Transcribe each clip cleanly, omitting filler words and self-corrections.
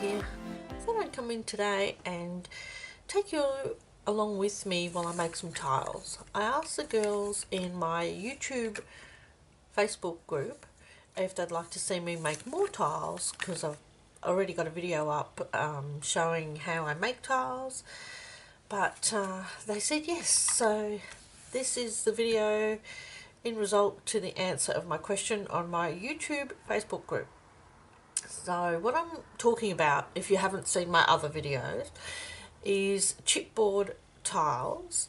here. I thought I'd come in today and take you along with me while I make some tiles. I asked the girls in my YouTube Facebook group if they'd like to see me make more tiles, because I've already got a video up showing how I make tiles, but they said yes. So this is the video in result to the answer of my question on my YouTube Facebook group. So what I'm talking about, if you haven't seen my other videos, is chipboard tiles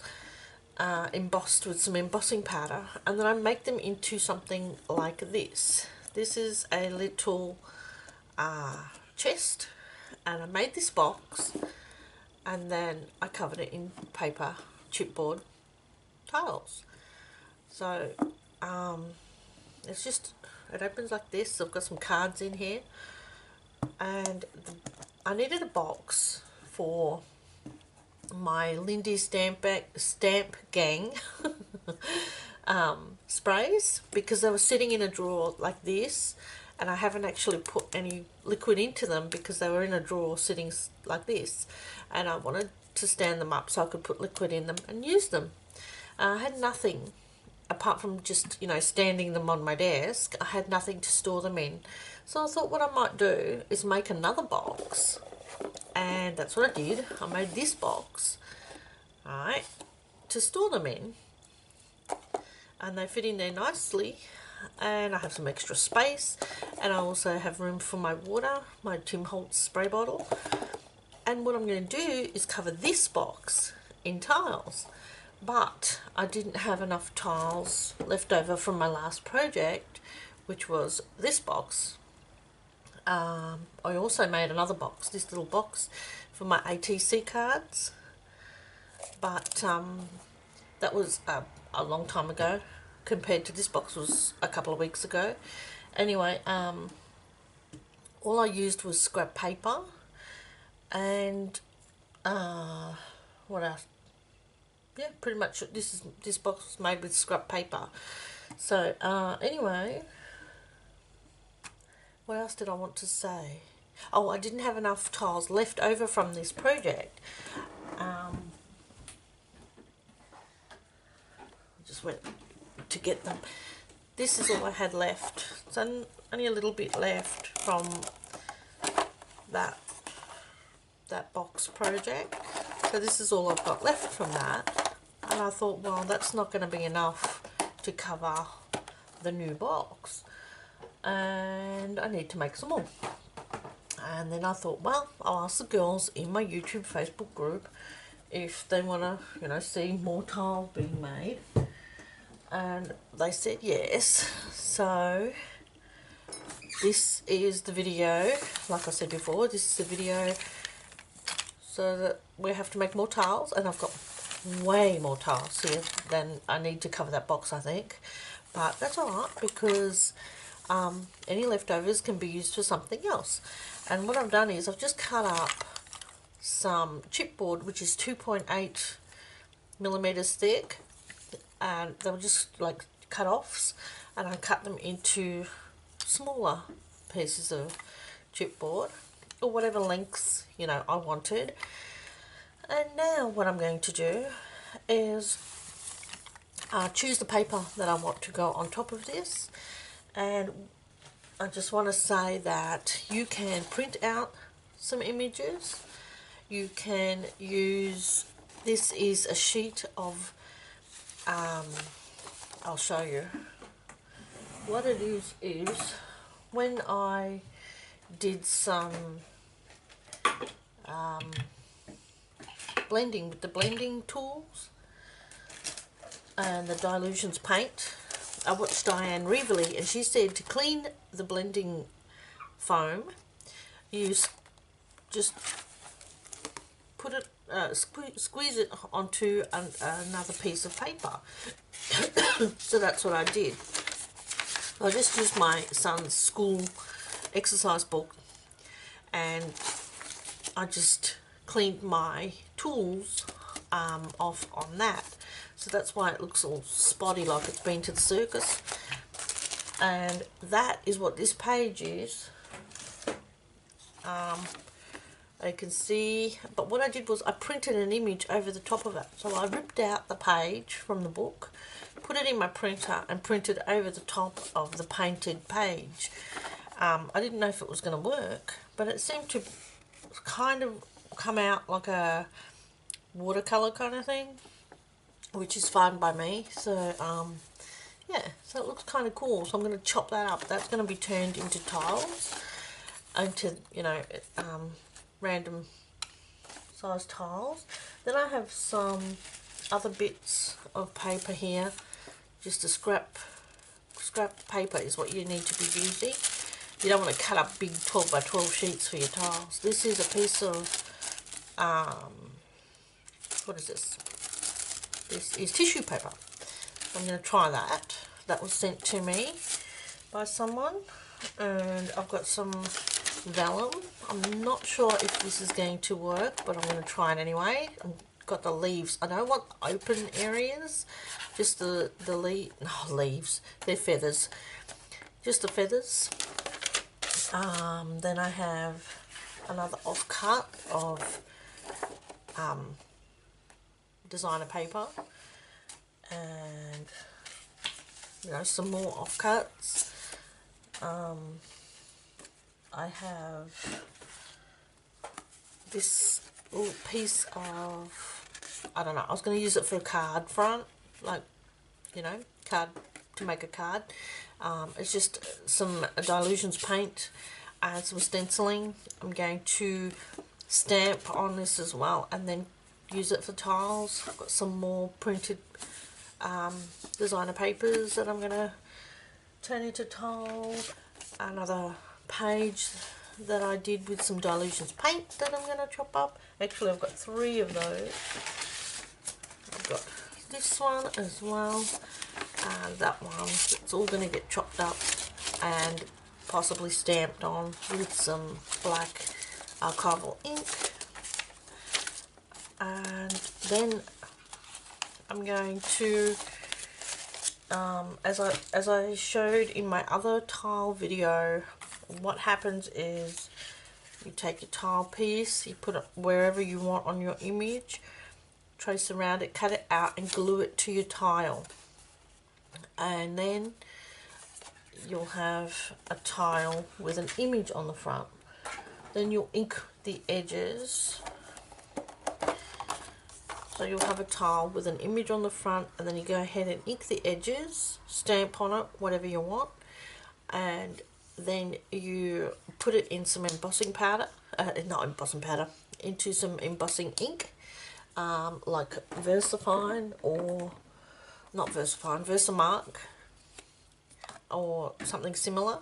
embossed with some embossing powder, and then I make them into something like this. This is a little chest, and I made this box and then I covered it in paper chipboard tiles. So it opens like this. I've got some cards in here, and I needed a box for my Lindy stamp gang sprays, because they were sitting in a drawer like this, and I haven't actually put any liquid into them because they were in a drawer sitting like this, and I wanted to stand them up so I could put liquid in them and use them. I had nothing apart from just, standing them on my desk. I had nothing to store them in. So I thought what I might do is make another box. And that's what I did. I made this box, right, to store them in. And they fit in there nicely. And I have some extra space. And I also have room for my water, my Tim Holtz spray bottle. And what I'm going to do is cover this box in tiles. But I didn't have enough tiles left over from my last project, which was this box. I also made another box, this little box, for my ATC cards, but that was a long time ago compared to this box was a couple of weeks ago. Anyway, all I used was scrap paper and what else? Yeah, pretty much this box was made with scrap paper. So anyway, what else did I want to say? Oh, I didn't have enough tiles left over from this project. I just went to get them. This is all I had left. So only a little bit left from that box project. So this is all I've got left from that. And I thought, well, that's not going to be enough to cover the new box, and I need to make some more. And then I thought, well, I'll ask the girls in my YouTube Facebook group if they want to, see more tiles being made. And they said yes. So this is the video. Like I said before, this is the video so that we have to make more tiles, and I've got way more tiles here than I need to cover that box, I think. But that's alright, because any leftovers can be used for something else. And what I've done is I've just cut up some chipboard, which is 2.8 millimeters thick, and they were just like cut-offs, and I cut them into smaller pieces of chipboard, or whatever lengths I wanted. And now what I'm going to do is choose the paper that I want to go on top of this. And I just want to say that you can print out some images. You can use, this is a sheet of, I'll show you. What it is when I did some blending with the blending tools and the dilutions paint, I watched Diane Reevely, and she said to clean the blending foam, you just put it, squeeze it onto another piece of paper. So that's what I did. I just used my son's school exercise book, and I just cleaned my tools off on that. So that's why it looks all spotty, like it's been to the circus. And that is what this page is. You can see, but what I did was I printed an image over the top of it. So I ripped out the page from the book, put it in my printer and printed over the top of the painted page. I didn't know if it was going to work, but it seemed to kind of come out like a watercolor kind of thing, which is fine by me. So yeah, so it looks kind of cool. So I'm going to chop that up. That's going to be turned into tiles, into, you know, random size tiles. Then I have some other bits of paper here. Just a scrap paper is what you need to be using. You don't want to cut up big 12 by 12 sheets for your tiles. This is a piece of what is this? This is tissue paper. I'm going to try that. That was sent to me by someone, and I've got some vellum. I'm not sure if this is going to work, but I'm going to try it anyway. I've got the leaves. I don't want open areas, just the leaves. They're feathers, just the feathers. Then I have another offcut of designer paper, and you know, some more offcuts. I have this little piece of, I don't know, I was going to use it for a card front, like, you know, card, to make a card. It's just some Dilutions paint and some stenciling. I'm going to stamp on this as well and then use it for tiles. I've got some more printed designer papers that I'm going to turn into tiles. Another page that I did with some Dilutions paint that I'm going to chop up. Actually, I've got 3 of those. I've got this one as well, and that one. It's all going to get chopped up and possibly stamped on with some black archival ink. And then I'm going to, as I showed in my other tile video, what happens is you take your tile piece, you put it wherever you want on your image, trace around it, cut it out and glue it to your tile, and then you'll have a tile with an image on the front. Then you'll ink the edges, so you'll have a tile with an image on the front, and then you go ahead and ink the edges, stamp on it whatever you want, and then you put it in some embossing powder, not embossing powder, into some embossing ink, like VersaFine, or not VersaFine, Versamark, or something similar.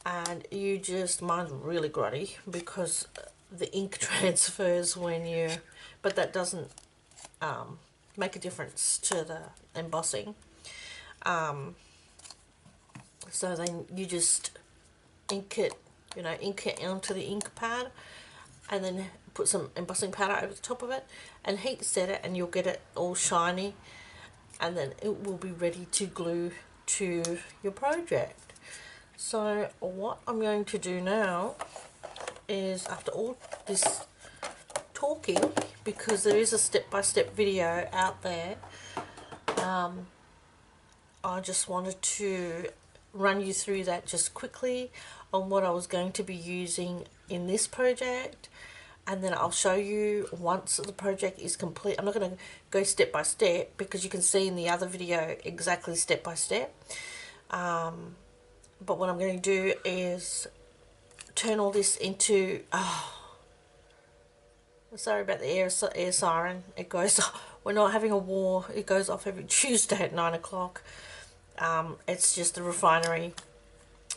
And you just, mine's really grotty because the ink transfers when you, but that doesn't make a difference to the embossing. So then you just ink it, you know, ink it onto the ink pad, and then put some embossing powder over the top of it and heat set it, and you'll get it all shiny, and then it will be ready to glue to your project. So what I'm going to do now is, after all this talking, because there is a step-by-step video out there, I just wanted to run you through that just quickly on what I was going to be using in this project, and then I'll show you once the project is complete. I'm not going to go step by step because you can see in the other video exactly step by step, but what I'm going to do is turn all this into, sorry about the air siren, it goes, we're not having a war, it goes off every Tuesday at 9 o'clock. It's just the refinery,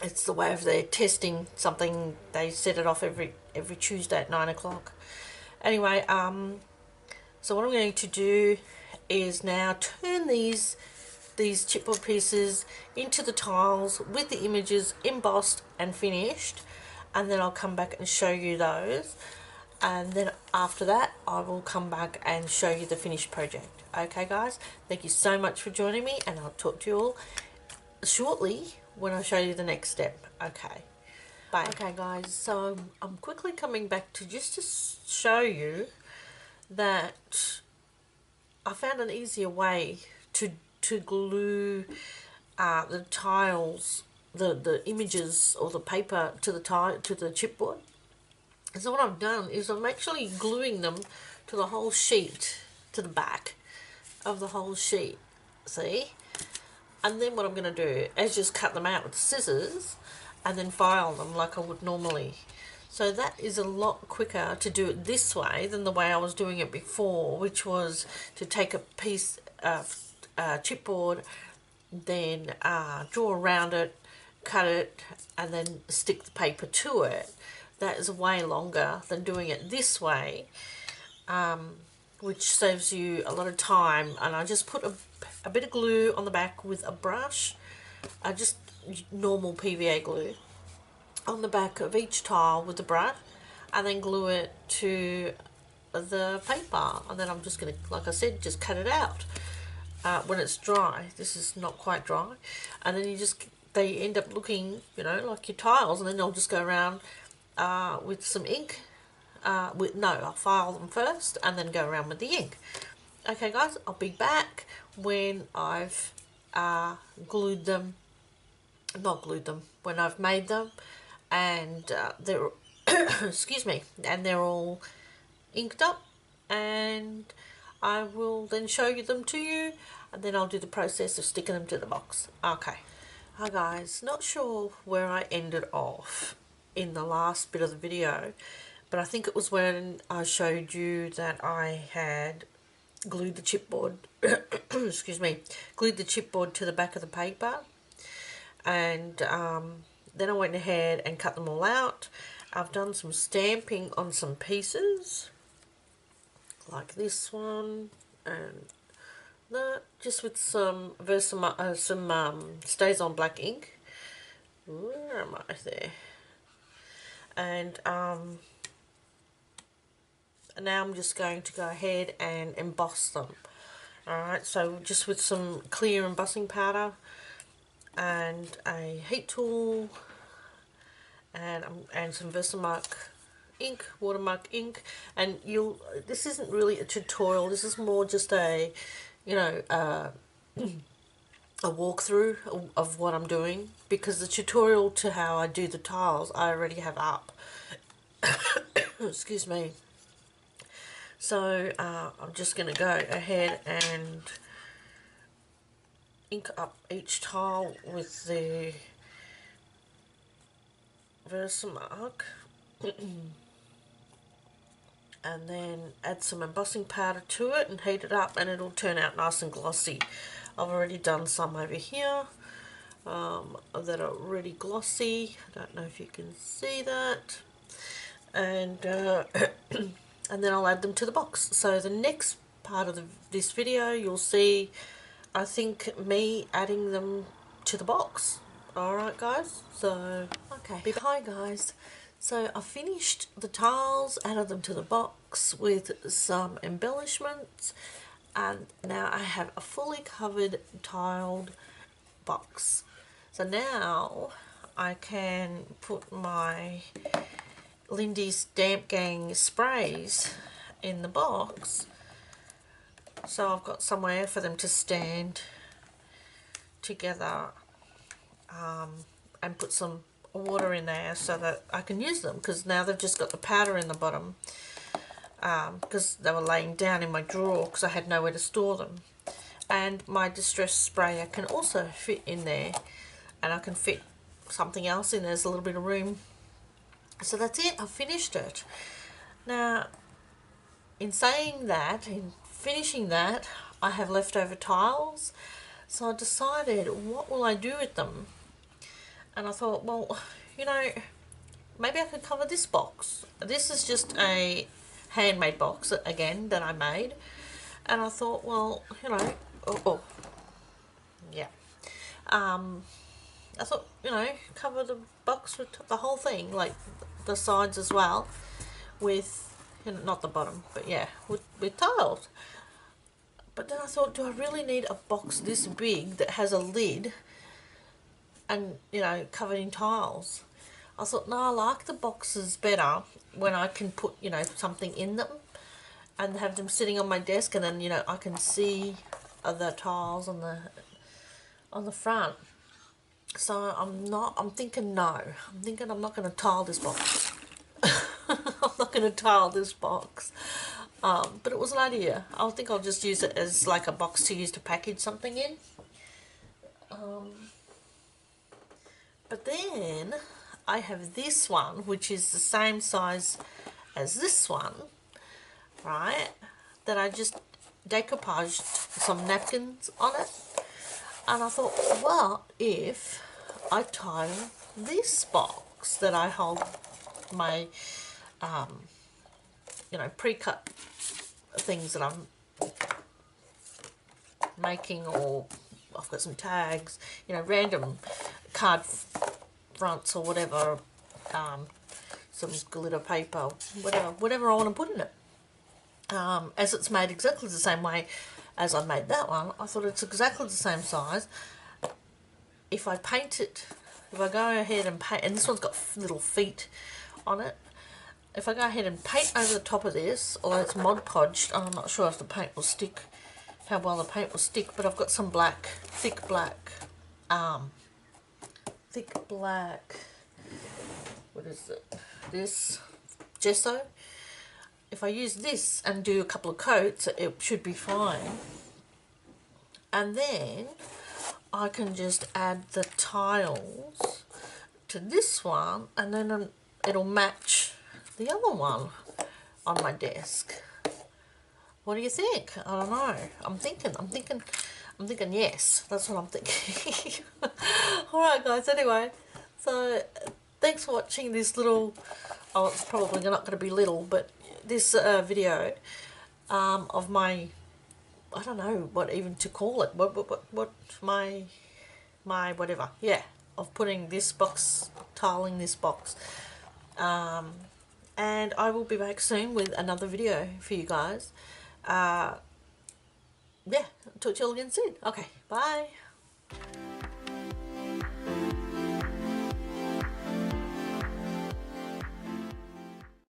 it's the way of they're testing something, they set it off every Tuesday at 9 o'clock. Anyway, so what I'm going to do is now turn these chipboard pieces into the tiles with the images embossed and finished, and then I'll come back and show you those, and then after that I will come back and show you the finished project. Okay guys, thank you so much for joining me, and I'll talk to you all shortly when I show you the next step. Okay, bye. Bye. Okay guys, so I'm quickly coming back to just to show you that I found an easier way to glue the tiles, the images or the paper to the chipboard. And so what I've done is I'm actually gluing them to the whole sheet, to the back of the whole sheet, see? And then what I'm going to do is just cut them out with scissors and then file them like I would normally. So that is a lot quicker to do it this way than the way I was doing it before, which was to take a piece of chipboard, then draw around it, cut it, and then stick the paper to it. That is way longer than doing it this way, which saves you a lot of time. And I just put a bit of glue on the back with a brush, just normal PVA glue, on the back of each tile with the brush, and then glue it to the paper. And then I'm just going to, like I said, just cut it out when it's dry. This is not quite dry. And then they end up looking, you know, like your tiles. And then I'll just go around with some ink. I'll file them first and then go around with the ink. Okay guys, I'll be back when I've when I've made them and they're excuse me, and they're all inked up, and I will then show them to you, and then I'll do the process of sticking them to the box. Okay. Hi guys, not sure where I ended off in the last bit of the video, but I think it was when I showed you that I had glued the chipboard excuse me, glued the chipboard to the back of the paper, and then I went ahead and cut them all out. I've done some stamping on some pieces like this one and that, just with some Stays On Black ink. Where am I there? And now I'm just going to go ahead and emboss them. Alright, so just with some clear embossing powder and a heat tool and some Versamark ink, watermark ink. And this isn't really a tutorial, this is more just a, you know, a walkthrough of what I'm doing, because the tutorial to how I do the tiles I already have up. Excuse me. So I'm just going to go ahead and ink up each tile with the Versamark and then add some embossing powder to it and heat it up, and it'll turn out nice and glossy. I've already done some over here that are really glossy. I don't know if you can see that. And and then I'll add them to the box. So the next part of this video, you'll see, I think, me adding them to the box. Alright guys, so okay. Hi guys, so I finished the tiles, added them to the box with some embellishments, and now I have a fully covered tiled box. So now I can put my Lindy's Stamp Gang sprays in the box, so I've got somewhere for them to stand together, and put some water in there so that I can use them, because now they've just got the powder in the bottom, because they were laying down in my drawer because I had nowhere to store them. And my distress sprayer can also fit in there, and I can fit something else in. There's a little bit of room. So that's it, I've finished it. Now, in saying that, in finishing that, I have leftover tiles, so I decided, what will I do with them? And I thought, well, you know, maybe I could cover this box. This is just a handmade box, again, that I made. And I thought, well, you know, yeah. I thought, you know, cover the box with the whole thing, like the sides as well, with, you know, not the bottom, but yeah, with tiles. But then I thought, do I really need a box this big that has a lid and, you know, covered in tiles? I thought, no, I like the boxes better when I can put, you know, something in them and have them sitting on my desk, and then, you know, I can see the tiles on the front. So I'm thinking no. I'm thinking I'm not going to tile this box. I'm not going to tile this box. But it was an idea. I think I'll just use it as like a box to use to package something in. But then I have this one, which is the same size as this one, right? That I just decoupaged some napkins on it. And I thought, what if I tile this box that I hold my, you know, pre-cut things that I'm making, or I've got some tags, you know, random card fronts or whatever, some glitter paper, whatever I want to put in it. As it's made exactly the same way as I made that one, I thought it's exactly the same size. If I paint it, if I go ahead and paint, and this one's got little feet on it, if I go ahead and paint over the top of this, although it's Mod Podged, I'm not sure if the paint will stick, how well the paint will stick, but I've got some black, thick black, what is it, this gesso. If I use this and do a couple of coats, it should be fine. And then I can just add the tiles to this one, and then it'll match the other one on my desk. What do you think? I don't know. I'm thinking yes. That's what I'm thinking. Alright guys, anyway. So thanks for watching this little, oh, it's probably not going to be little, but this video of my, I don't know what even to call it, what my whatever, yeah, of putting this box, tiling this box, and I will be back soon with another video for you guys. Yeah, talk to you all again soon. Okay, bye.